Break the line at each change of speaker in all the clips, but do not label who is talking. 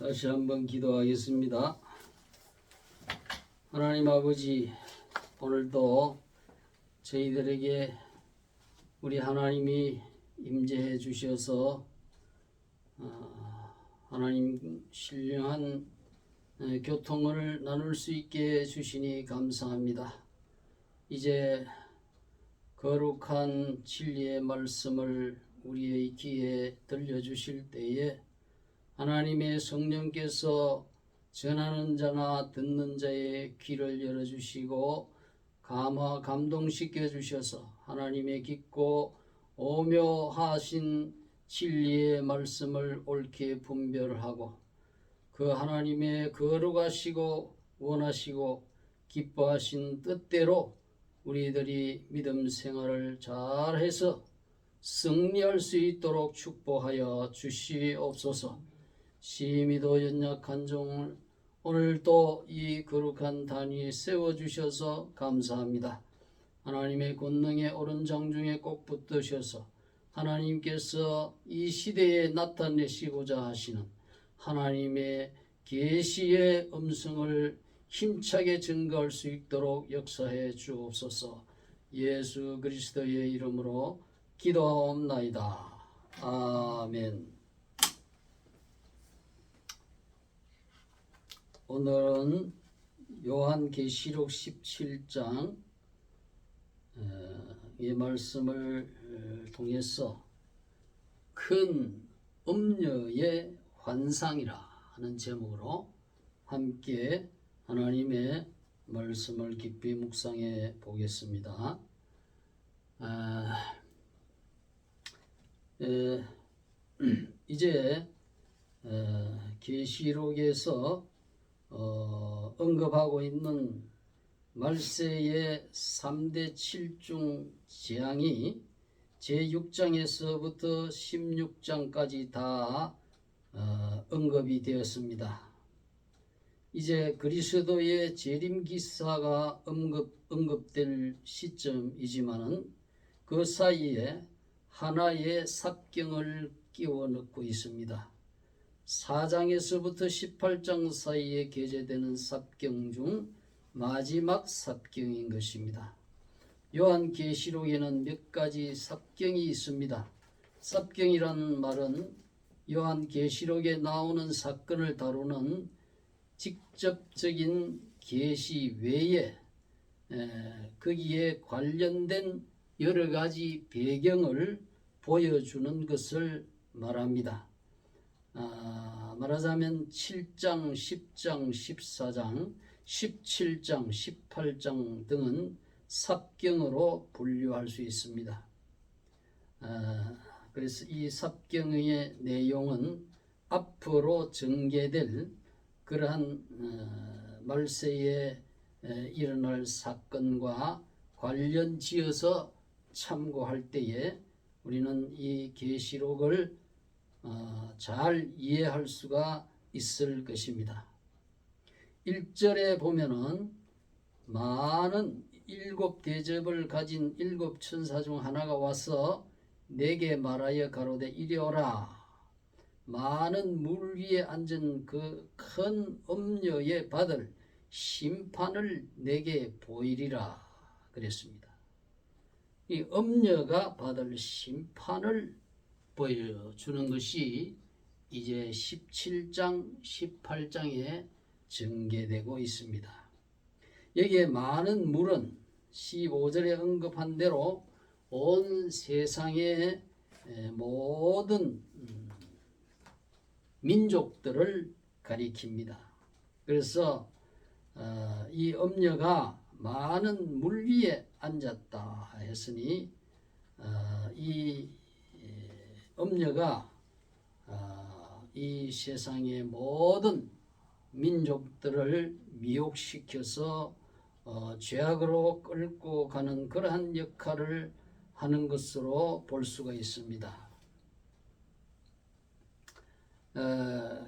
다시 한번 기도하겠습니다. 하나님 아버지, 오늘도 저희들에게 우리 하나님이 임재해 주셔서 하나님 신령한 교통을 나눌 수 있게 해주시니 감사합니다. 이제 거룩한 진리의 말씀을 우리의 귀에 들려주실 때에 하나님의 성령께서 전하는 자나 듣는 자의 귀를 열어주시고 감동시켜 주셔서 하나님의 깊고 오묘하신 진리의 말씀을 옳게 분별하고 그 하나님의 거룩하시고 원하시고 기뻐하신 뜻대로 우리들이 믿음 생활을 잘해서 승리할 수 있도록 축복하여 주시옵소서. 심히도 연약한 종을 오늘도 이 거룩한 단위에 세워주셔서 감사합니다. 하나님의 권능의 오른 장중에 꼭 붙드셔서 하나님께서 이 시대에 나타내시고자 하시는 하나님의 계시의 음성을 힘차게 증거할 수 있도록 역사해 주옵소서. 예수 그리스도의 이름으로 기도하옵나이다. 아멘. 오늘은 요한계시록 17장 이 말씀을 통해서 큰 음녀의 환상이라 하는 제목으로 함께 하나님의 말씀을 깊이 묵상해 보겠습니다. 이제 계시록에서 언급하고 있는 말세의 3대 7중 재앙이 제6장에서부터 16장까지 다 언급이 되었습니다. 이제 그리스도의 재림 기사가 언급될 시점이지만은 그 사이에 하나의 삽경을 끼워 넣고 있습니다. 4장에서부터 18장 사이에 게재되는 삽경 중 마지막 삽경인 것입니다. 요한계시록에는 몇 가지 삽경이 있습니다. 삽경이라는 말은 요한계시록에 나오는 사건을 다루는 직접적인 계시 외에 거기에 관련된 여러 가지 배경을 보여주는 것을 말합니다. 말하자면 7장, 10장, 14장, 17장, 18장 등은 삽경으로 분류할 수 있습니다. 그래서 이 삽경의 내용은 앞으로 전개될 그러한 말세에 일어날 사건과 관련 지어서 참고할 때에 우리는 이 계시록을 잘 이해할 수가 있을 것입니다. 1절에 보면은 많은 7대접을 가진 7천사 중 하나가 와서 내게 말하여 가로되 이리 오라. 많은 물 위에 앉은 그 큰 음녀에 받을 심판을 내게 보이리라 그랬습니다. 이 음녀가 받을 심판을 보여주는 것이 이제 17장, 18장에 전개되고 있습니다. 여기에 많은 물은 15절에 언급한 대로 온 세상의 모든 민족들을 가리킵니다. 그래서 이 음녀가 많은 물 위에 앉았다 했으니 이 음녀가 이 세상의 모든 민족들을 미혹시켜서 죄악으로 끌고 가는 그러한 역할을 하는 것으로 볼 수가 있습니다.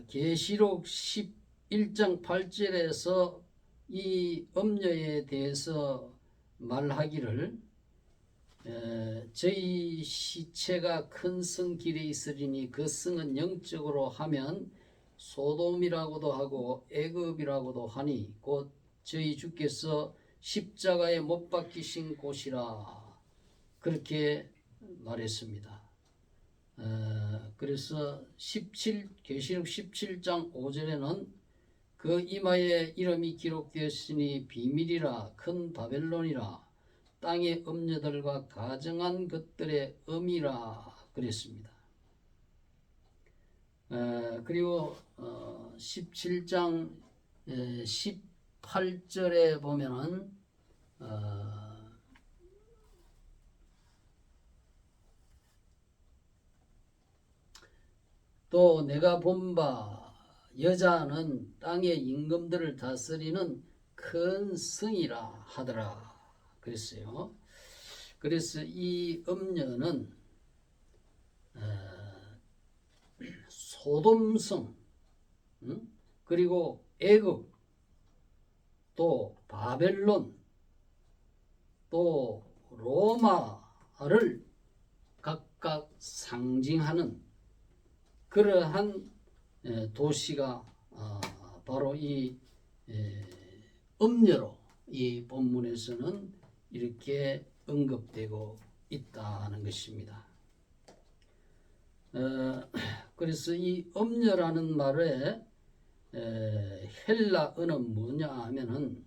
계시록 11장 8절에서 이 음녀에 대해서 말하기를 저희 시체가 큰 성 길에 있으리니 그 성은 영적으로 하면 소돔이라고도 하고 애굽이라고도 하니 곧 저희 주께서 십자가에 못 박히신 곳이라 그렇게 말했습니다. 그래서 계시록 17장 5절에는 그 이마에 이름이 기록되었으니 비밀이라 큰 바벨론이라 땅의 음녀들과 가증한 것들의 음이라 그랬습니다. 그리고 17장 18절에 보면은 또 내가 본 바 여자는 땅의 임금들을 다스리는 큰 성이라 하더라 그랬어요. 그래서 이 음녀는 소돔성, 그리고 애굽, 또 바벨론, 또 로마를 각각 상징하는 그러한 도시가 바로 이 음녀로 이 본문에서는 이렇게 언급되고 있다는 것입니다. 그래서 이 음녀라는 말의 헬라어는 뭐냐 하면은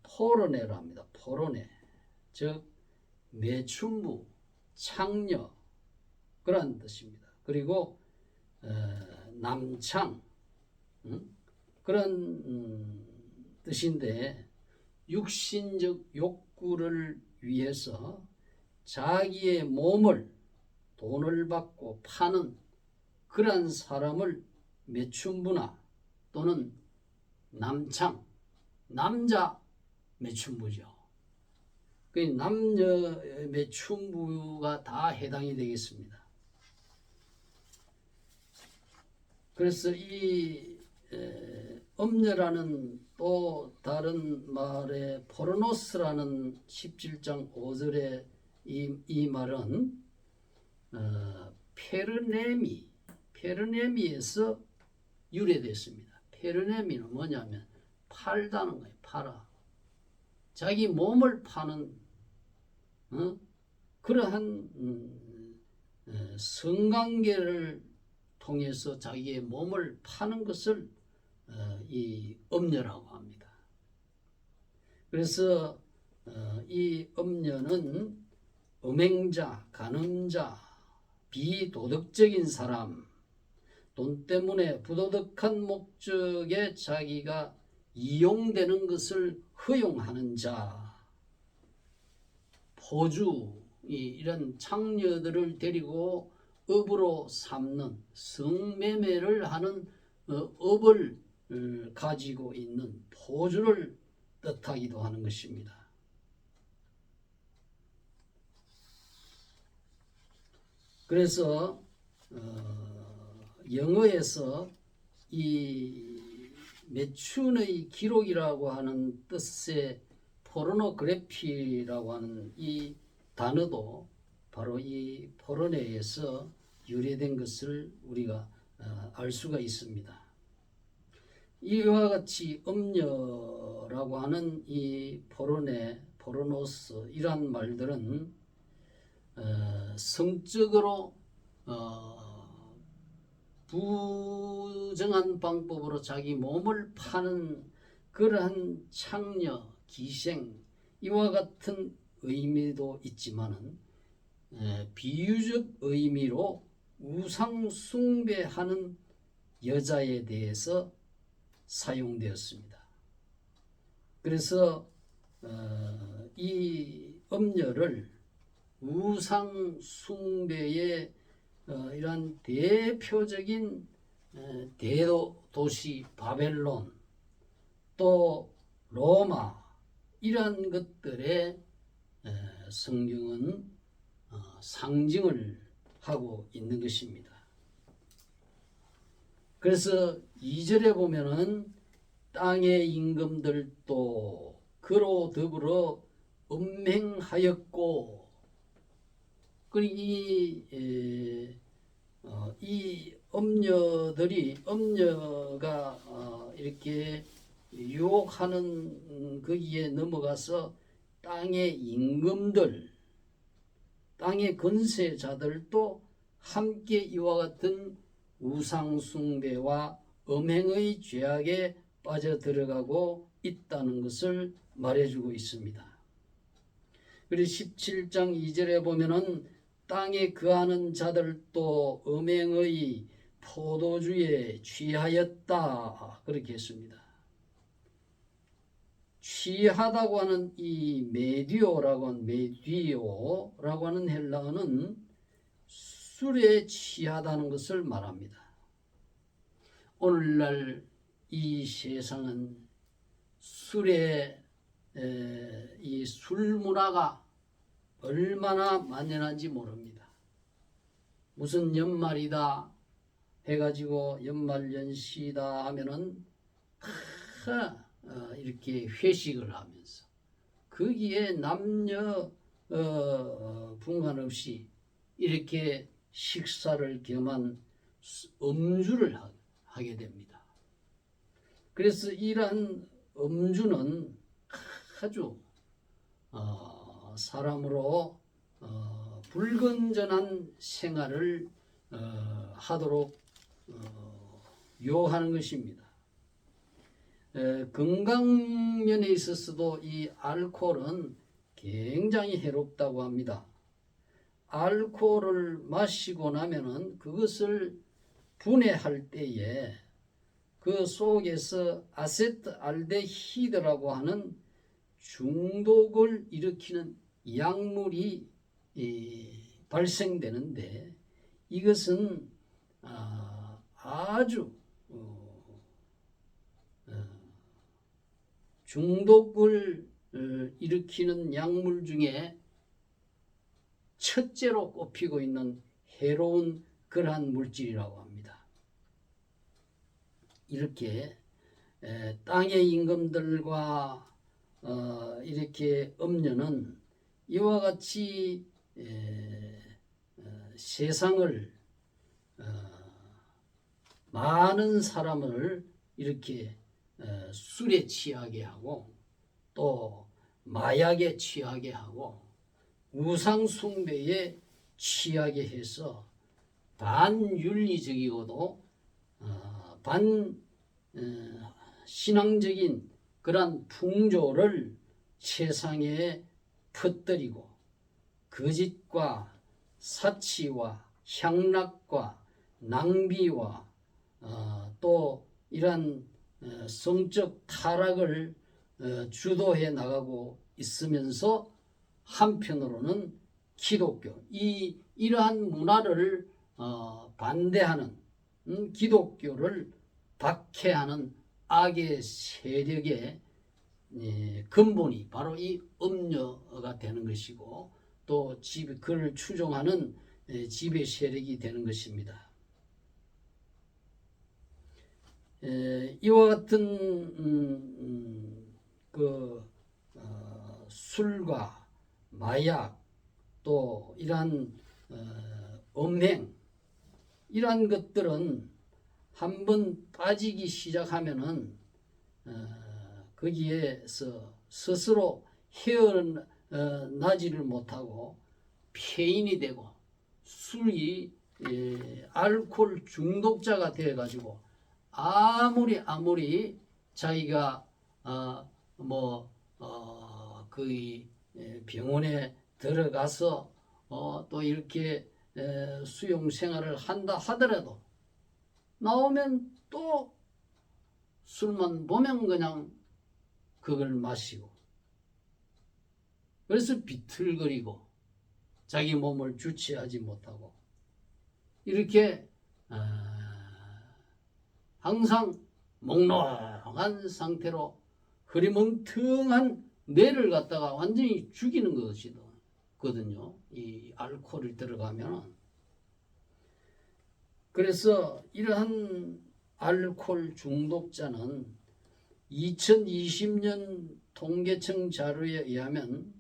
포르네랍니다. 포르네, 즉 매춘부, 창녀 그런 뜻입니다. 그리고 남창 그런 뜻인데 육신적 욕구를 위해서 자기의 몸을 돈을 받고 파는 그러한 사람을 매춘부나 또는 남창, 남자 매춘부죠. 그 남녀 매춘부가 다 해당이 되겠습니다. 그래서 이 음녀라는 또 다른 말에 포르노스라는 17장 5절의 이 말은 페르네미에서 유래됐습니다. 페르네미는 뭐냐면 팔다는 거예요. 팔아. 자기 몸을 파는 그러한 성관계를 통해서 자기의 몸을 파는 것을 이 음녀라고 합니다. 그래서 이 음녀는 음행자, 간음자, 비도덕적인 사람, 돈 때문에 부도덕한 목적에 자기가 이용되는 것을 허용하는 자, 포주, 이런 창녀들을 데리고 업으로 삼는 성매매를 하는 업을 가지고 있는 포주를 뜻하기도 하는 것입니다. 그래서 영어에서 이 매춘의 기록이라고 하는 뜻의 포르노그래피라고 하는 이 단어도 바로 이 포르네에서 유래된 것을 우리가 알 수가 있습니다. 이와 같이 음녀라고 하는 이 포르네, 포르노스 이란 말들은 성적으로 부정한 방법으로 자기 몸을 파는 그러한 창녀, 기생 이와 같은 의미도 있지만은 비유적 의미로 우상 숭배하는 여자에 대해서 사용되었습니다. 그래서 이 음녀를 우상 숭배의 이러한 대표적인 대도시 바벨론 또 로마 이러한 것들의 성경은 상징을 하고 있는 것입니다. 그래서 2절에 보면은 땅의 임금들도 그로 더불어 음행하였고, 이 이 음녀가 이렇게 유혹하는 거기에 넘어가서 땅의 임금들, 땅의 건세자들도 함께 이와 같은 우상숭배와 음행의 죄악에 빠져들어가고 있다는 것을 말해주고 있습니다. 그리고 17장 2절에 보면은 땅에 거하는 자들도 음행의 포도주에 취하였다 그렇게 했습니다. 취하다고 하는 이 메디오라고 하는 헬라어는 술에 취하다는 것을 말합니다. 오늘날 이 세상은 술에 이 술 문화가 얼마나 만연한지 모릅니다. 무슨 연말이다 해가지고 연말연시다 하면은 이렇게 회식을 하면서 거기에 남녀 분간없이 이렇게 식사를 겸한 음주를 하게 됩니다. 그래서 이러한 음주는 아주 사람으로 불건전한 생활을 하도록 요하는 것입니다. 건강면에 있어서도 이 알코올은 굉장히 해롭다고 합니다. 알코올을 마시고 나면은 그것을 분해할 때에 그 속에서 아세트알데히드라고 하는 중독을 일으키는 약물이 발생되는데 이것은 아주 중독을 일으키는 약물 중에 첫째로 꼽히고 있는 해로운 그러한 물질이라고 합니다. 이렇게 땅의 임금들과 이렇게 음녀는 이와 같이 세상을 많은 사람을 이렇게 술에 취하게 하고 또 마약에 취하게 하고 우상숭배에 취하게 해서 반윤리적이고도 반신앙적인 그러한 풍조를 세상에 퍼뜨리고 거짓과 사치와 향락과 낭비와 또 이러한 성적 타락을 주도해 나가고 있으면서 한편으로는 기독교 이러한 문화를 반대하는 기독교를 박해하는 악의 세력의 근본이 바로 이 음녀가 되는 것이고 또 그를 추종하는 지배 세력이 되는 것입니다. 이와 같은 술과 마약 또 이러한 음행 이러한 것들은 한번 빠지기 시작하면은 거기에서 스스로 헤어나지를 못하고 폐인이 되고 술이 알코올 중독자가 되어 가지고 아무리 자기가 그 병원에 들어가서 또 이렇게 수용 생활을 한다 하더라도 나오면 또 술만 보면 그냥 그걸 마시고 그래서 비틀거리고 자기 몸을 주체하지 못하고 이렇게 항상 몽롱한 상태로 흐리멍텅한 뇌를 갖다가 완전히 죽이는 것이거든요. 이 알코올이 들어가면. 그래서 이러한 알코올 중독자는 2020년 통계청 자료에 의하면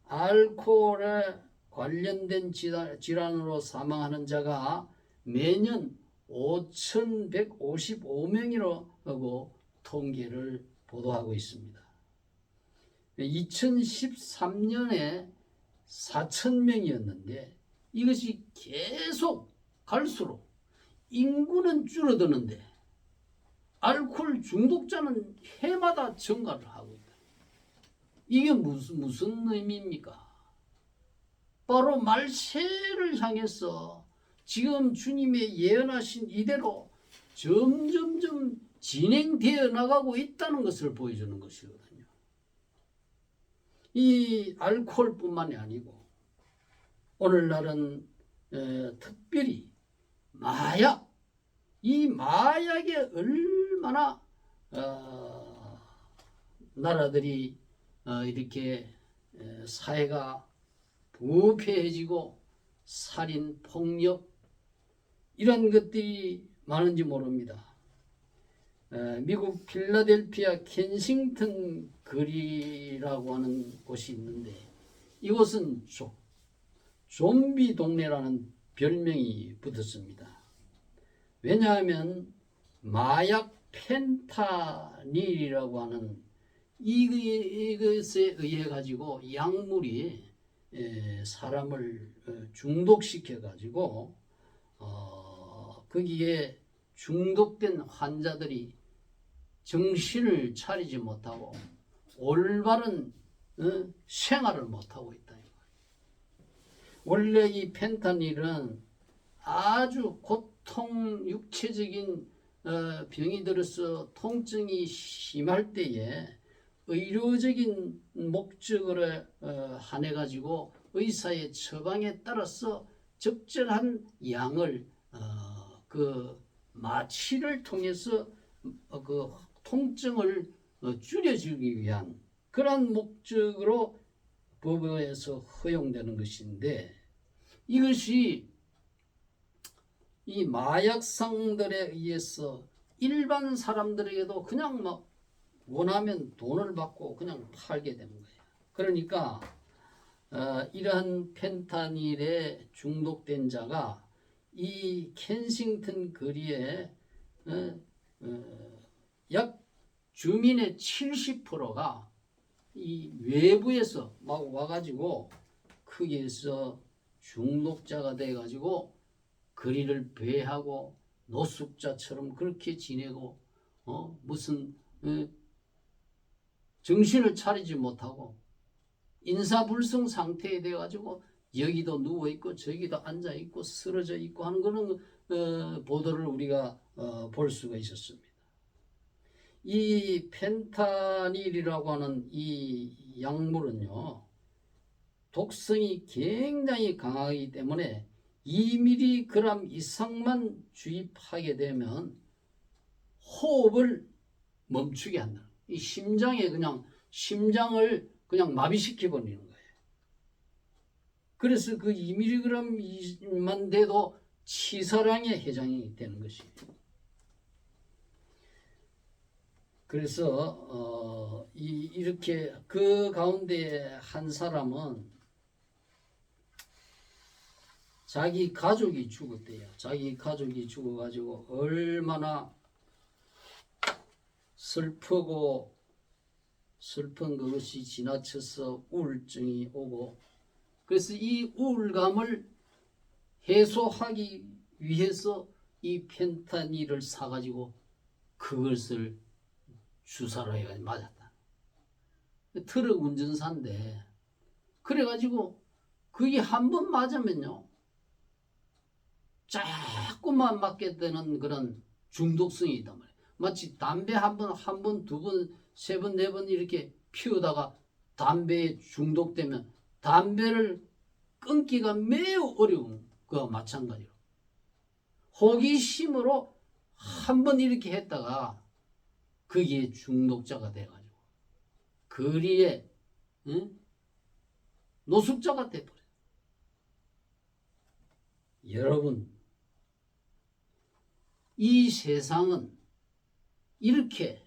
알코올에 관련된 질환으로 사망하는 자가 매년 5,155명이라고 통계를 보도하고 있습니다. 2013년에 4,000명이었는데 이것이 계속 갈수록 인구는 줄어드는데 알코올 중독자는 해마다 증가를 하고 있다. 이게 무슨 의미입니까? 바로 말세를 향해서 지금 주님의 예언하신 이대로 점점점 진행되어 나가고 있다는 것을 보여주는 것이거든요. 이 알코올뿐만이 아니고 오늘날은 특별히 마약, 이 마약에 얼마나 나라들이 이렇게 사회가 부패해지고 살인, 폭력 이런 것들이 많은지 모릅니다. 미국 필라델피아 켄싱턴 거리라고 하는 곳이 있는데 이곳은 좀비 동네라는 별명이 붙었습니다. 왜냐하면 마약 펜타닐이라고 하는 이것에 의해 가지고 약물이 사람을 중독시켜 가지고 거기에 중독된 환자들이 정신을 차리지 못하고 올바른 생활을 못하고 있다. 원래 이 펜타닐은 아주 육체적인 병이 들어서 통증이 심할 때에 의료적인 목적으로 한해 가지고 의사의 처방에 따라서 적절한 양을 그 마취를 통해서 그 통증을 줄여주기 위한 그런 목적으로 법에서 허용되는 것인데 이것이 이 마약상들에 의해서 일반 사람들에게도 그냥 막 원하면 돈을 받고 그냥 팔게 되는 거예요. 그러니까 이러한 펜타닐에 중독된 자가 이 켄싱턴 거리에 약 주민의 70%가 이 외부에서 막 와가지고 거기에서 중독자가 돼가지고 거리를 배하고 노숙자처럼 그렇게 지내고 무슨 정신을 차리지 못하고 인사불성 상태에 돼가지고 여기도 누워있고 저기도 앉아있고 쓰러져 있고 하는 그런 보도를 우리가 볼 수가 있었습니다. 이 펜타닐이라고 하는 이 약물은요 독성이 굉장히 강하기 때문에 2mg 이상만 주입하게 되면 호흡을 멈추게 한다. 이 심장을 그냥 마비시켜 버리는 거예요. 그래서 그 2mg만 돼도 치사량에 해당이 되는 것이에요. 그래서 이렇게 그 가운데 한 사람은 자기 가족이 죽었대요. 자기 가족이 죽어가지고 얼마나 슬픈 그것이 지나쳐서 우울증이 오고 그래서 이 우울감을 해소하기 위해서 이 펜타닐을 사가지고 그것을 주사로 해가지고 맞았다. 트럭 운전사인데 그래가지고 그게 한 번 맞으면요 자꾸만 맞게 되는 그런 중독성이 있단 말이에요. 마치 담배 한 번, 두 번, 세 번, 네 번 이렇게 피우다가 담배에 중독되면 담배를 끊기가 매우 어려운 거와 마찬가지로 호기심으로 한 번 이렇게 했다가 거기에 중독자가 돼가지고 거리에 노숙자가 돼버려요. 여러분 이 세상은 이렇게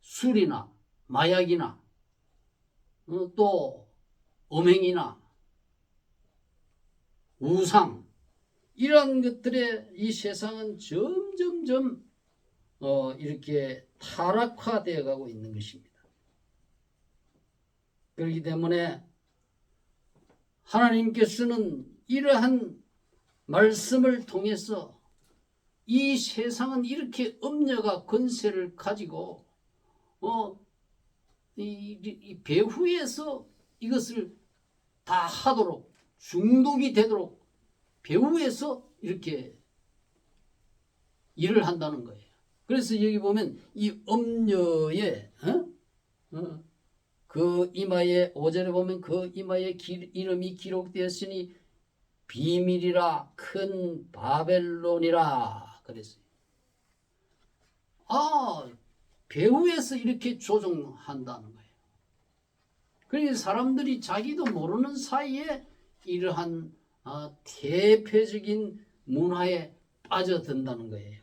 술이나 마약이나 또 음행이나 우상, 이런 것들에 이 세상은 점점점 이렇게 타락화되어 가고 있는 것입니다. 그렇기 때문에 하나님께서는 이러한 말씀을 통해서 이 세상은 이렇게 음녀가 권세를 가지고 이 배후에서 이것을 다 하도록, 중독이 되도록 배후에서 이렇게 일을 한다는 거예요. 그래서 여기 보면 이 음녀의 그 이마에 5절에 보면 그 이마에 이름이 기록되었으니 비밀이라 큰 바벨론이라 그랬어요. 배후에서 이렇게 조종한다는 거예요. 그러니까 사람들이 자기도 모르는 사이에 이러한 대표적인 문화에 빠져든다는 거예요.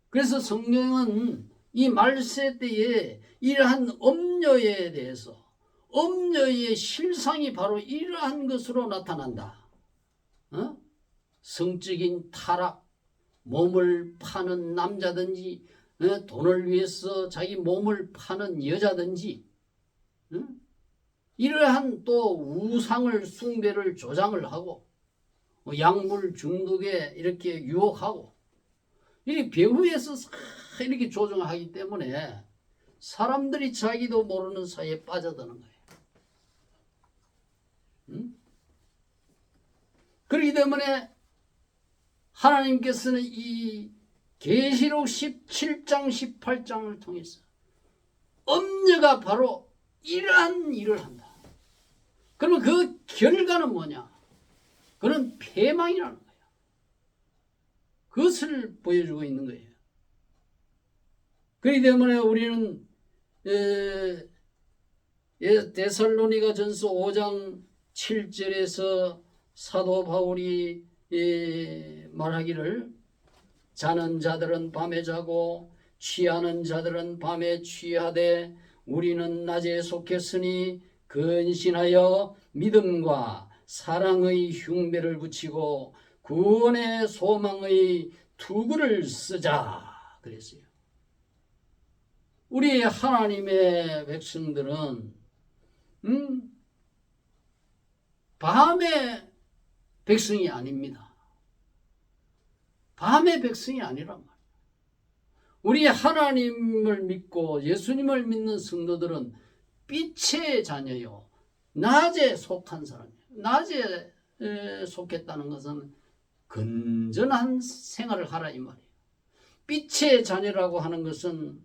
그래서 성경은 이 말세 때에 이러한 음녀에 대해서, 음녀의 실상이 바로 이러한 것으로 나타난다. 성적인 타락, 몸을 파는 남자든지, 돈을 위해서 자기 몸을 파는 여자든지, 이러한 또 우상을 숭배를 조장을 하고 약물 중독에 이렇게 유혹하고 이 배후에서 이렇게 조종하기 때문에 사람들이 자기도 모르는 사이에 빠져드는 거예요. 그렇기 때문에 하나님께서는 이 계시록 17장 18장을 통해서 음녀가 바로 이러한 일을 한다. 그러면 그 결과는 뭐냐? 그는 패망이라는 거예요. 그것을 보여주고 있는 거예요. 그렇기 때문에 우리는 데살로니가 전서 5장 7절에서 사도 바울이 말하기를 자는 자들은 밤에 자고 취하는 자들은 밤에 취하되 우리는 낮에 속했으니 근신하여 믿음과 사랑의 흉배를 붙이고 구원의 소망의 투구를 쓰자 그랬어요. 우리 하나님의 백성들은 밤의 백성이 아닙니다. 밤의 백성이 아니란 말이에요. 우리 하나님을 믿고 예수님을 믿는 성도들은 빛의 자녀요. 낮에 속한 사람이에요. 낮에 속했다는 것은 건전한 생활을 하라 이 말이에요. 빛의 자녀라고 하는 것은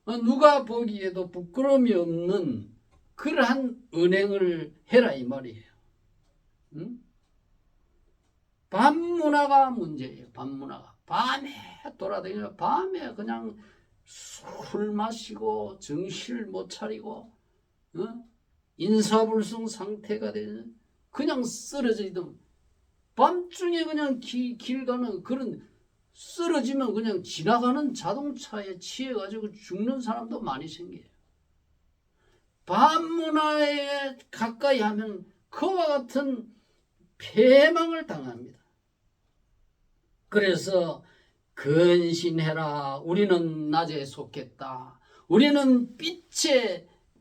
누가 보기에도 부끄러움이 없는 그러한 은행을 해라 이 말이에요. 밤 문화가 문제예요. 밤 문화가. 밤에 돌아다니며 밤에 그냥 술 마시고 정신을 못 차리고 인사불성 상태가 되는 그냥 쓰러져 있던 밤중에 그냥 길 가는 그런 쓰러지면 그냥 지나가는 자동차에 치여가지고 죽는 사람도 많이 생겨요. 밤 문화에 가까이 하면 그와 같은 패망을 당합니다. 그래서 근신해라. 우리는 낮에 속했다. 우리는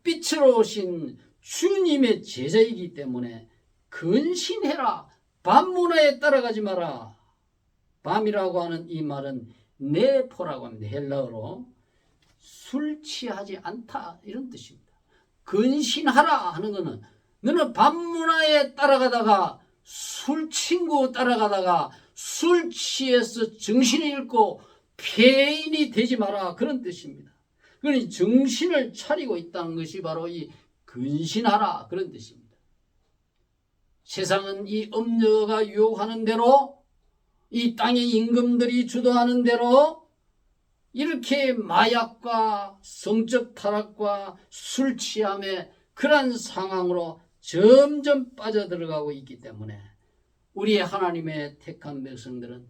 빛으로 오신 주님의 제자이기 때문에 근신해라. 밤 문화에 따라가지 마라. 밤이라고 하는 이 말은 네포라고 합니다. 헬라어로 술 취하지 않다 이런 뜻입니다. 근신하라 하는 것은 너는 밤 문화에 따라가다가 술 친구 따라가다가 술 취해서 정신을 잃고 폐인이 되지 마라 그런 뜻입니다. 그러니 정신을 차리고 있다는 것이 바로 이 근신하라 그런 뜻입니다. 세상은 이 음녀가 유혹하는 대로 이 땅의 임금들이 주도하는 대로 이렇게 마약과 성적 타락과 술 취함의 그런 상황으로 점점 빠져들어가고 있기 때문에 우리 하나님의 택한 백성들은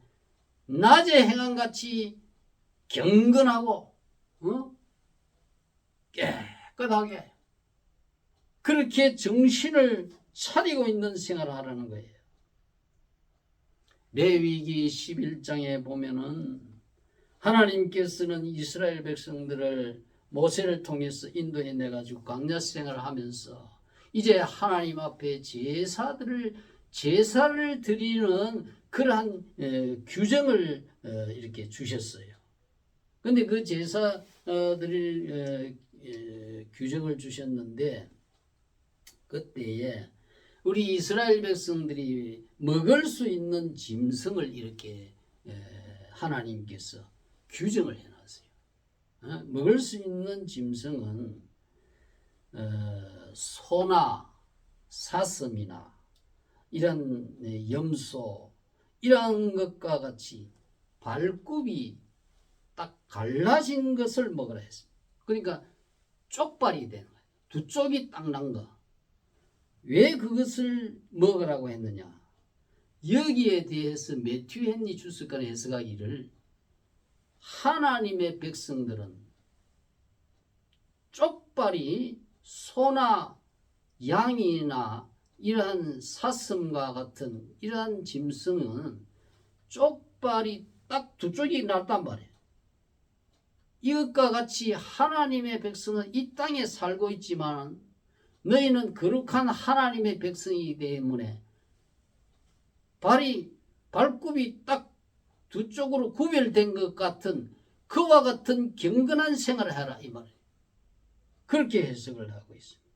낮에 행함같이 경건하고 깨끗하게 그렇게 정신을 차리고 있는 생활을 하라는 거예요. 레위기 11장에 보면은 하나님께서는 이스라엘 백성들을 모세를 통해서 인도해 내가지고 광야 생활을 하면서 이제 하나님 앞에 제사를 드리는 그러한 규정을 이렇게 주셨어요. 근데 그 제사 드릴 규정을 주셨는데 그때에 우리 이스라엘 백성들이 먹을 수 있는 짐승을 이렇게 하나님께서 규정을 해놨어요. 먹을 수 있는 짐승은 소나 사슴이나 이런 염소 이런 것과 같이 발굽이 딱 갈라진 것을 먹으라 했어요. 그러니까 쪽발이 되는 거예요. 두 쪽이 딱 난 거. 왜 그것을 먹으라고 했느냐? 여기에 대해서 매튜 헨리 주석가는 해석하기를 하나님의 백성들은 쪽발이 소나 양이나 이러한 사슴과 같은 이러한 짐승은 쪽발이 딱 두 쪽이 났단 말이에요. 이것과 같이 하나님의 백성은 이 땅에 살고 있지만 너희는 거룩한 하나님의 백성이기 때문에 발굽이 딱 두 쪽으로 구별된 것 같은 그와 같은 경건한 생활을 하라 이 말이에요. 그렇게 해석을 하고 있습니다.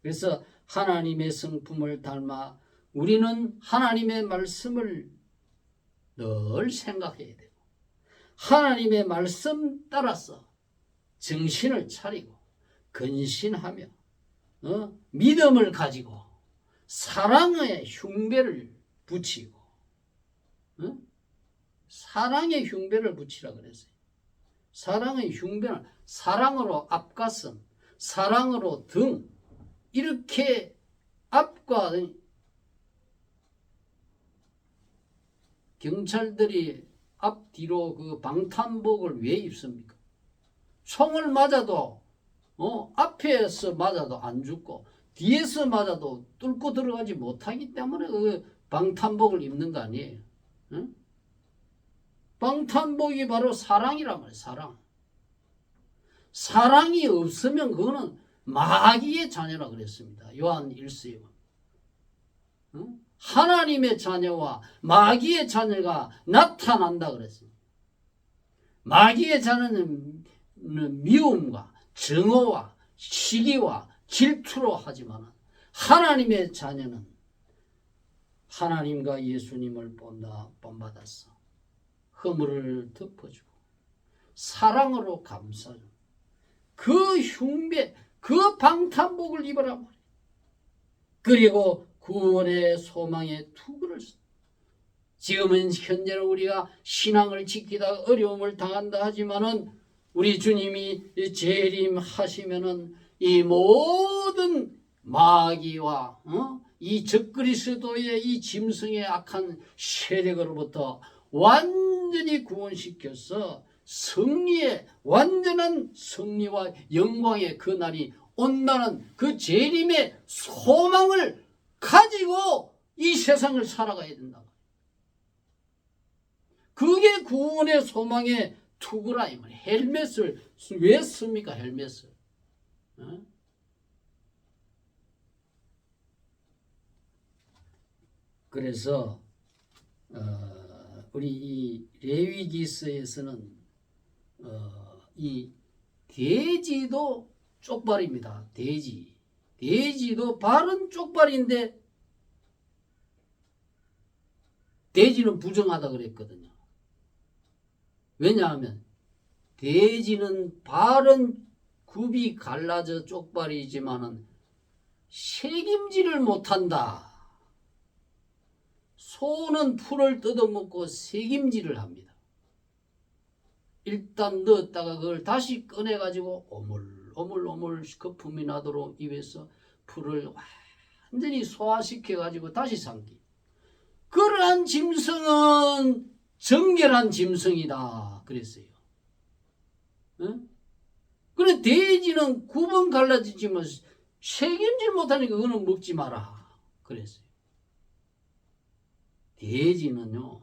그래서 하나님의 성품을 닮아 우리는 하나님의 말씀을 늘 생각해야 되고 하나님의 말씀 따라서 정신을 차리고 근신하며 믿음을 가지고 사랑의 흉배를 붙이고 사랑의 흉배를 붙이라 그랬어요. 사랑의 흉배는 사랑으로 앞가슴, 사랑으로 등 이렇게 앞과 경찰들이 앞뒤로 그 방탄복을 왜 입습니까? 총을 맞아도 앞에서 맞아도 안 죽고 뒤에서 맞아도 뚫고 들어가지 못하기 때문에 그 방탄복을 입는 거 아니에요. 응? 방탄복이 바로 사랑이란 말이에요. 사랑. 사랑이 없으면 그거는 마귀의 자녀라 그랬습니다. 요한 1서에. 응? 하나님의 자녀와 마귀의 자녀가 나타난다 그랬습니다. 마귀의 자녀는 미움과 증오와 시기와 질투로 하지만 하나님의 자녀는 하나님과 예수님을 본받았어. 허물을 덮어주고 사랑으로 감싸주고 그 흉배, 그 방탄복을 입으라 말이야. 그리고 구원의 소망의 투구를 써. 지금은 현재는 우리가 신앙을 지키다가 어려움을 당한다 하지만은 우리 주님이 재림하시면은 이 모든 마귀와 이 적그리스도의 이 짐승의 악한 세력으로부터 완전히 구원시켜서 승리의 완전한 승리와 영광의 그 날이 온다는 그 재림의 소망을 가지고 이 세상을 살아가야 된다. 그게 구원의 소망의 투구라 이 말이에요. 헬멧을 왜 씁니까? 헬멧을. 그래서 우리 이 레위기서에서는 이 돼지도 쪽발입니다. 돼지도 발은 쪽발인데 돼지는 부정하다 그랬거든요. 왜냐하면 돼지는 발은 굽이 갈라져 쪽발이지만은 책임질을 못한다. 소는 풀을 뜯어먹고 책임질을 합니다. 일단 넣었다가 그걸 다시 꺼내가지고 오물오물 거품이 나도록 입에서 풀을 완전히 소화시켜가지고 다시 삼키. 그러한 짐승은 정결한 짐승이다 그랬어요. 응? 그래 돼지는 9번 갈라지지만 책임질 못하니까 그거는 먹지 마라 그랬어요. 돼지는요,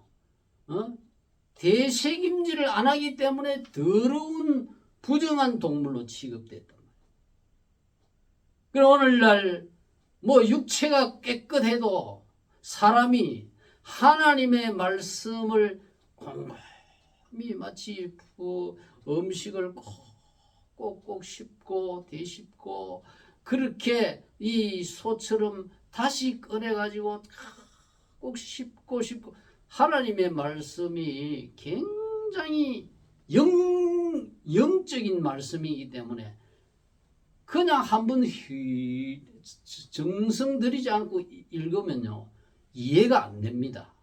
대책임질을 안 하기 때문에 더러운 부정한 동물로 취급됐단 말이에요. 그럼 오늘날 뭐 육체가 깨끗해도 사람이 하나님의 말씀을 곰곰이 마치 음식을 꼭꼭 씹고 되씹고 그렇게 이 소처럼 다시 꺼내가지고 꼭 씹고 하나님의 말씀이 굉장히 영적인 말씀이기 때문에 그냥 한번 정성 들이지 않고 읽으면요 이해가 안 됩니다.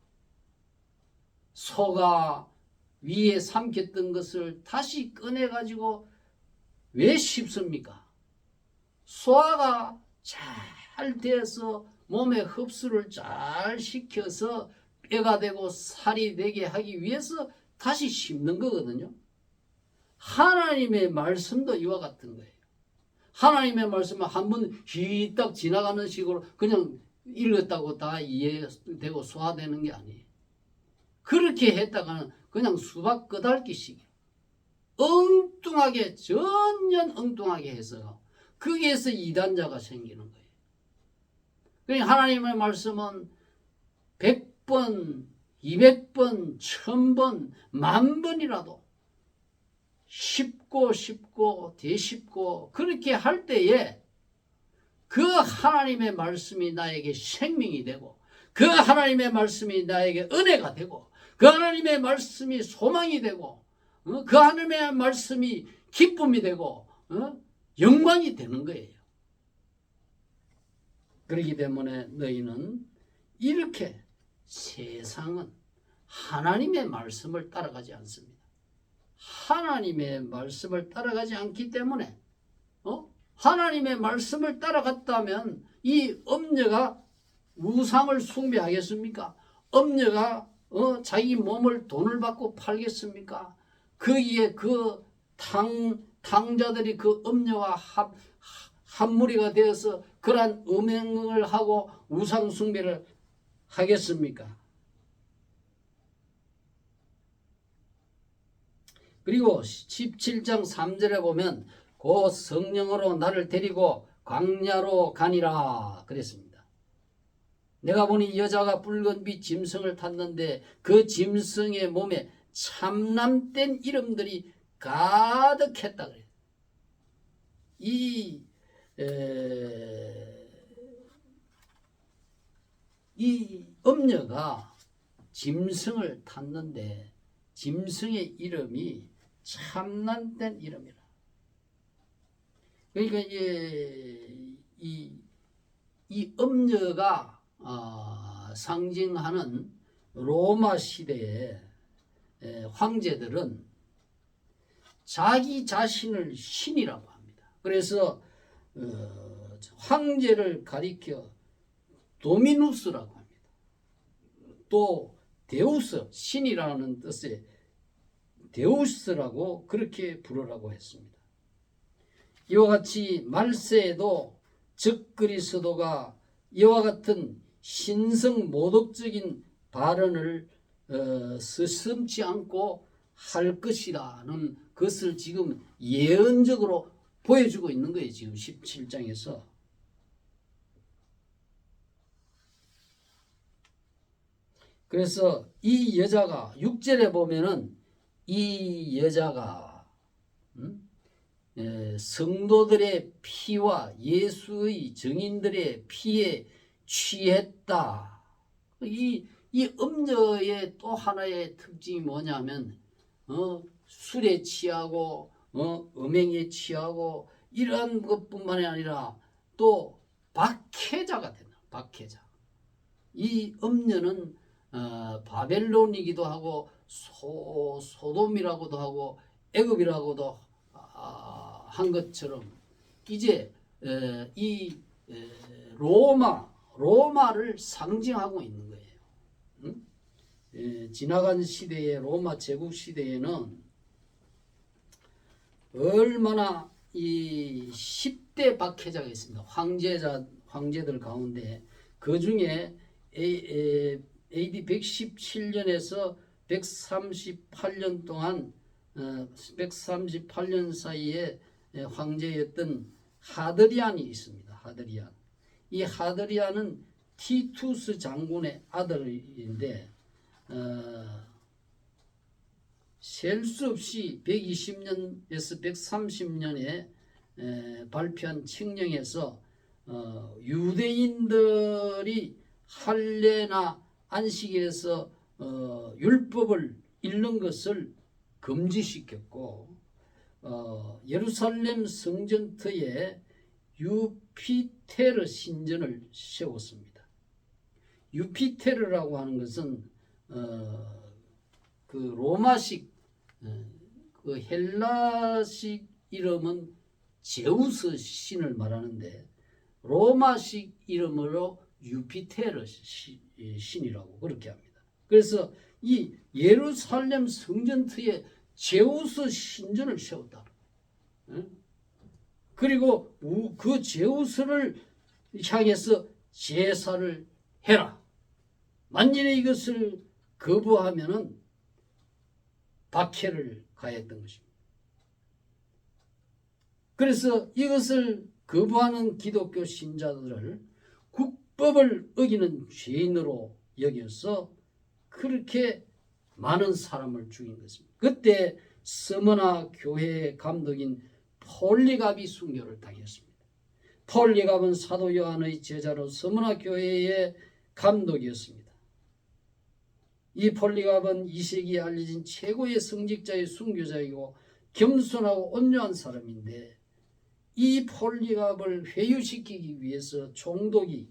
소가 위에 삼켰던 것을 다시 꺼내가지고 왜 씹습니까? 소화가 잘 돼서 몸에 흡수를 잘 시켜서 뼈가 되고 살이 되게 하기 위해서 다시 씹는 거거든요. 하나님의 말씀도 이와 같은 거예요. 하나님의 말씀은 한번 휘딱 지나가는 식으로 그냥 읽었다고 다 이해되고 소화되는 게 아니에요. 그렇게 했다가는 그냥 수박 끄달기식이에요. 엉뚱하게 전혀 엉뚱하게 해서 거기에서 이단자가 생기는 거예요. 그러니까 하나님의 말씀은 100번, 200번, 1000번, 10,000번이라도 쉽고 되쉽고 그렇게 할 때에 그 하나님의 말씀이 나에게 생명이 되고 그 하나님의 말씀이 나에게 은혜가 되고 그 하나님의 말씀이 소망이 되고 그 하나님의 말씀이 기쁨이 되고 영광이 되는 거예요. 그렇기 때문에 너희는 이렇게 세상은 하나님의 말씀을 따라가지 않습니다. 하나님의 말씀을 따라가지 않기 때문에 하나님의 말씀을 따라갔다면 이 엄녀가 우상을 숭배하겠습니까? 엄녀가 자기 몸을 돈을 받고 팔겠습니까? 거기에 그 탕자들이 그 엄녀와 한 무리가 되어서 그러한 음행을 하고 우상 숭배를 하겠습니까? 그리고 17장 3절에 보면 곧 성령으로 나를 데리고 광야로 가니라 그랬습니다. 내가 보니 여자가 붉은 빛 짐승을 탔는데 그 짐승의 몸에 참남된 이름들이 가득했다 그래요. 이 엄녀가 짐승을 탔는데 짐승의 이름이 참남된 이름이라. 그러니까 이 엄녀가 상징하는 로마 시대의 황제들은 자기 자신을 신이라고 합니다. 그래서 황제를 가리켜 도미누스라고 합니다. 또 데우스, 신이라는 뜻의 데우스라고 그렇게 부르라고 했습니다. 이와 같이 말세에도 적그리스도가 이와 같은 신성 모독적인 발언을 서슴지 않고 할 것이라는 것을 지금 예언적으로 보여주고 있는 거예요. 지금 17장에서. 그래서 이 여자가 6절에 보면은 이 여자가 성도들의 피와 예수의 증인들의 피에 취했다. 이 음녀의 또 하나의 특징이 뭐냐면 술에 취하고 음행에 취하고 이러한 것뿐만이 아니라 또 박해자가 된다. 박해자. 이 음녀는 바벨론이기도 하고 소돔이라고도 하고 애굽이라고도 한 것처럼 이제 이 로마를 상징하고 있는 거예요. 지나간 시대의 로마 제국 시대에는 얼마나 이 10대 박해자가 있습니다. 황제들 가운데 그 중에 AD 117년에서 138년 동안 138년 사이에 황제였던 하드리안이 있습니다. 하드리안. 이 하드리안은 티투스 장군의 아들인데 셀 수 없이 120년에서 130년에 발표한 칙령에서 유대인들이 할례나 안식일에서 율법을 읽는 것을 금지시켰고 예루살렘 성전터에 유피테르 신전을 세웠습니다. 유피테르라고 하는 것은 그 로마식 그 헬라식 이름은 제우스 신을 말하는데 로마식 이름으로 유피테르 신이라고 그렇게 합니다. 그래서 이 예루살렘 성전터에 제우스 신전을 세웠다. 그리고 그 제우스를 향해서 제사를 해라. 만일에 이것을 거부하면은 박해를 가했던 것입니다. 그래서 이것을 거부하는 기독교 신자들을 국법을 어기는 죄인으로 여겨서 그렇게 많은 사람을 죽인 것입니다. 그때 스무나 교회의 감독인 폴리갑이 순교를 당했습니다. 폴리갑은 사도 요한의 제자로 스무나 교회의 감독이었습니다. 이 폴리갑은 2세기에 알려진 최고의 성직자의 순교자이고 겸손하고 온유한 사람인데 이 폴리갑을 회유시키기 위해서 총독이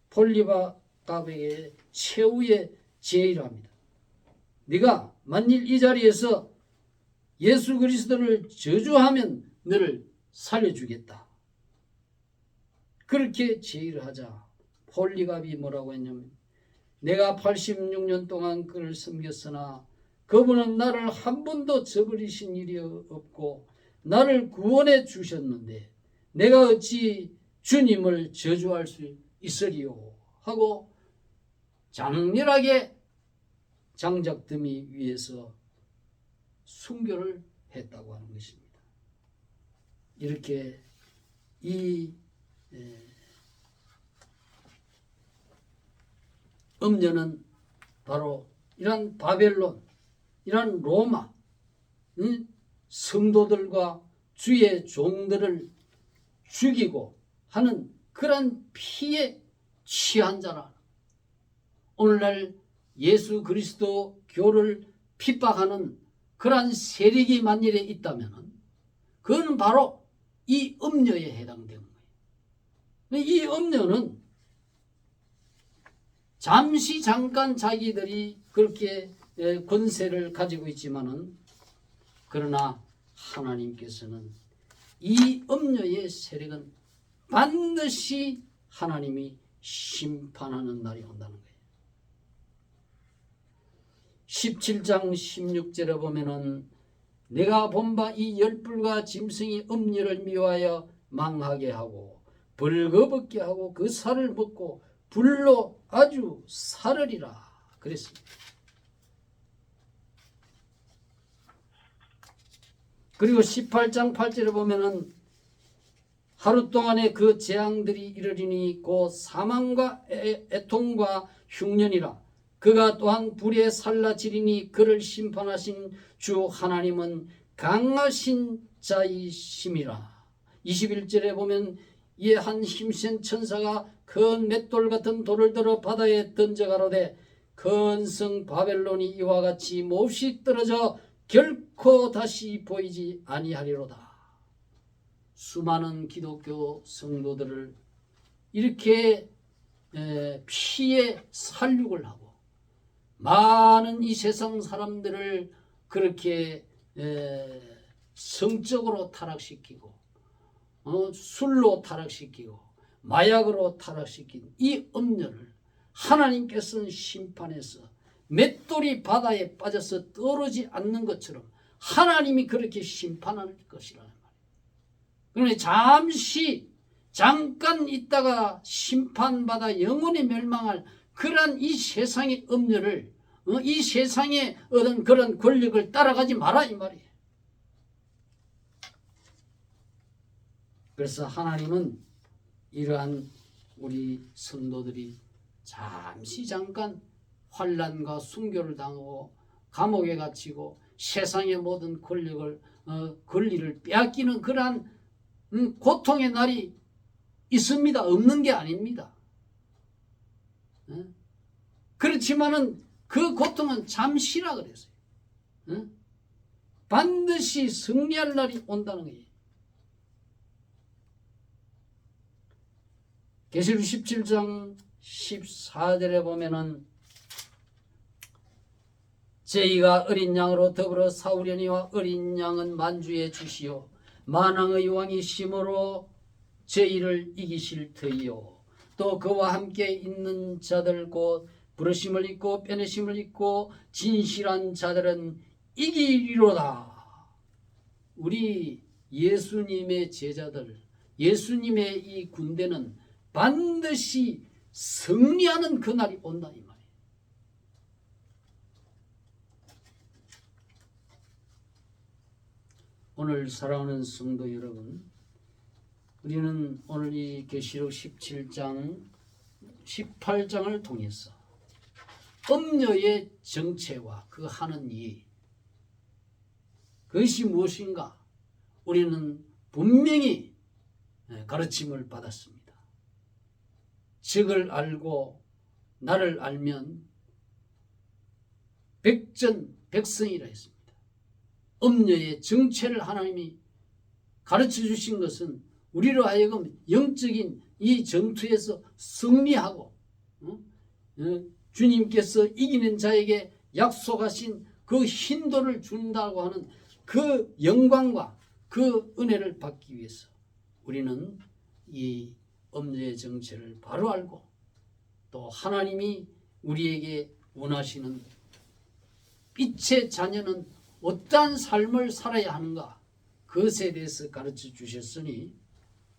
폴리갑에게 최후의 제의를 합니다. 네가 만일 이 자리에서 예수 그리스도를 저주하면 너를 살려주겠다. 그렇게 제의를 하자 폴리갑이 뭐라고 했냐면 내가 86년 동안 그를 섬겼으나 그분은 나를 한 번도 저버리신 일이 없고 나를 구원해 주셨는데 내가 어찌 주님을 저주할 수 있으리요 하고 장렬하게 장작더미 위에서 순교를 했다고 하는 것입니다. 이렇게 이 음녀는 바로 이런 바벨론, 이런 로마 성도들과 주의 종들을 죽이고 하는 그런 피에 취한 자라. 오늘날 예수 그리스도 교를 핍박하는 그러한 세력이 만일에 있다면 그거는 바로 이 음녀에 해당되는 거예요. 이 음녀는 잠깐 자기들이 그렇게 권세를 가지고 있지만은 그러나 하나님께서는 이 음녀의 세력은 반드시 하나님이 심판하는 날이 온다는 거예요. 17장 16절에 보면은 내가 본 바 이 열불과 짐승이 음녀를 미워하여 망하게 하고 벌거벗게 하고 그 살을 먹고 불로 아주 사르리라 그랬습니다. 그리고 18장 8절에 보면은 하루 동안에 그 재앙들이 이르리니 곧 사망과 애통과 흉년이라. 그가 또한 불에 살라지리니 그를 심판하신 주 하나님은 강하신 자이심이라. 21절에 보면 이에 한 힘센 천사가 큰 맷돌 같은 돌을 들어 바다에 던져가로되 큰 성 바벨론이 이와 같이 몹시 떨어져 결코 다시 보이지 아니하리로다. 수많은 기독교 성도들을 이렇게 피해 살육을 하고 많은 이 세상 사람들을 그렇게 성적으로 타락시키고 술로 타락시키고 마약으로 타락시킨 이 음녀를 하나님께서는 심판해서 맷돌이 바다에 빠져서 떨어지지 않는 것처럼 하나님이 그렇게 심판할 것이라는 말이에요. 그러니 잠깐 있다가 심판받아 영원히 멸망할 그러한 이 세상의 음료를 이 세상에 얻은 그런 권력을 따라가지 마라 이 말이에요. 그래서 하나님은 이러한 우리 성도들이 잠깐 환난과 순교를 당하고 감옥에 갇히고 세상의 모든 권리를 빼앗기는 그러한 고통의 날이 있습니다. 없는 게 아닙니다. 그렇지만은 그 고통은 잠시라 그랬어요. 반드시 승리할 날이 온다는 거예요. 계시록 17장 14절에 보면은 저희가 어린 양으로 더불어 싸우려니와 어린 양은 만주에 주시오 만왕의 왕이 심으로 저희를 이기실 터이요 또 그와 함께 있는 자들 곧 부르심을 입고 빼내심을 입고 진실한 자들은 이기리로다. 우리 예수님의 제자들, 예수님의 이 군대는 반드시 승리하는 그날이 온다 이 말이에요. 오늘 사랑하는 성도 여러분, 우리는 오늘 이 계시록 17장 18장을 통해서 음녀의 정체와 그 하는 일, 그것이 무엇인가 우리는 분명히 가르침을 받았습니다. 적을 알고 나를 알면 백전백승이라 했습니다. 음녀의 정체를 하나님이 가르쳐 주신 것은 우리로 하여금 영적인 이 전투에서 승리하고 주님께서 이기는 자에게 약속하신 그 hin도를 준다고 하는 그 영광과 그 은혜를 받기 위해서 우리는 이 음녀의 정체를 바로 알고 또 하나님이 우리에게 원하시는 빛의 자녀는 어떠한 삶을 살아야 하는가 그것에 대해서 가르쳐 주셨으니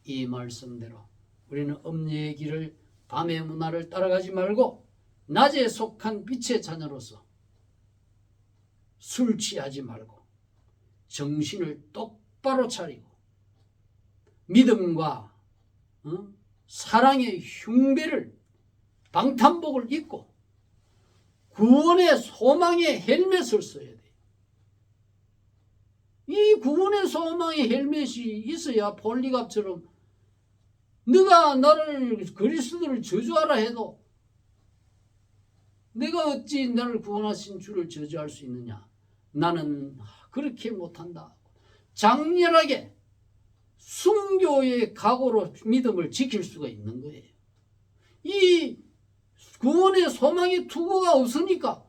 이 말씀대로 우리는 음녀의 길을 밤의 문화를 따라가지 말고 낮에 속한 빛의 자녀로서 술 취하지 말고 정신을 똑바로 차리고 믿음과 사랑의 흉배를 방탄복을 입고 구원의 소망의 헬멧을 써야 돼요. 이 구원의 소망의 헬멧이 있어야 폴리갑처럼 네가 나를 그리스도를 저주하라 해도 내가 어찌 나를 구원하신 주를 저주할 수 있느냐. 나는 그렇게 못한다. 장렬하게 순교의 각오로 믿음을 지킬 수가 있는 거예요. 이 구원의 소망의 투구가 없으니까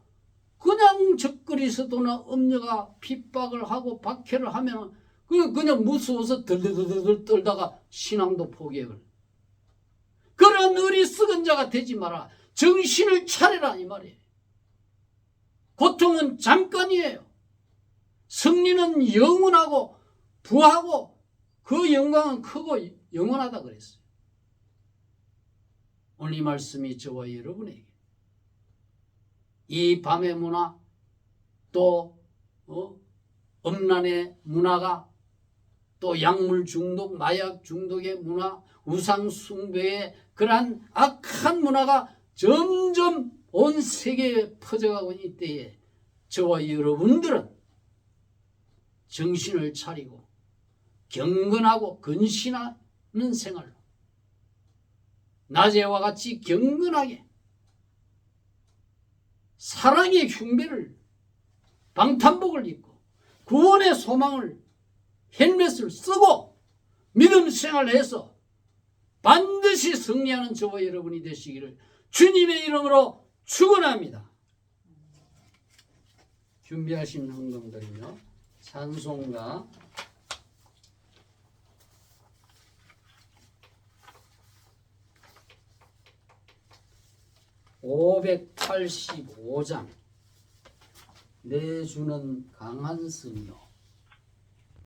그냥 적그리스도나 음녀가 핍박을 하고 박해를 하면 그냥 무서워서 덜덜덜 떨다가 신앙도 포기해버려. 그런 어리석은 자가 되지 마라. 정신을 차려라 이 말이에요. 고통은 잠깐이에요. 승리는 영원하고 부하고 그 영광은 크고 영원하다 그랬어요. 오늘 이 말씀이 저와 여러분에게 이 밤의 문화 또 음란의 문화가 또 약물 중독, 마약 중독의 문화, 우상 숭배의 그러한 악한 문화가 점점 온 세계에 퍼져가고 있는 때에 저와 여러분들은 정신을 차리고 경건하고 근신하는 생활로 낮에와 같이 경건하게 사랑의 흉배를 방탄복을 입고 구원의 소망을 헬멧을 쓰고 믿음 생활을 해서 반드시 승리하는 저와 여러분이 되시기를 주님의 이름으로 축원합니다. 준비하신 헌금들이며 찬송가 585장 내 주는 강한 성이요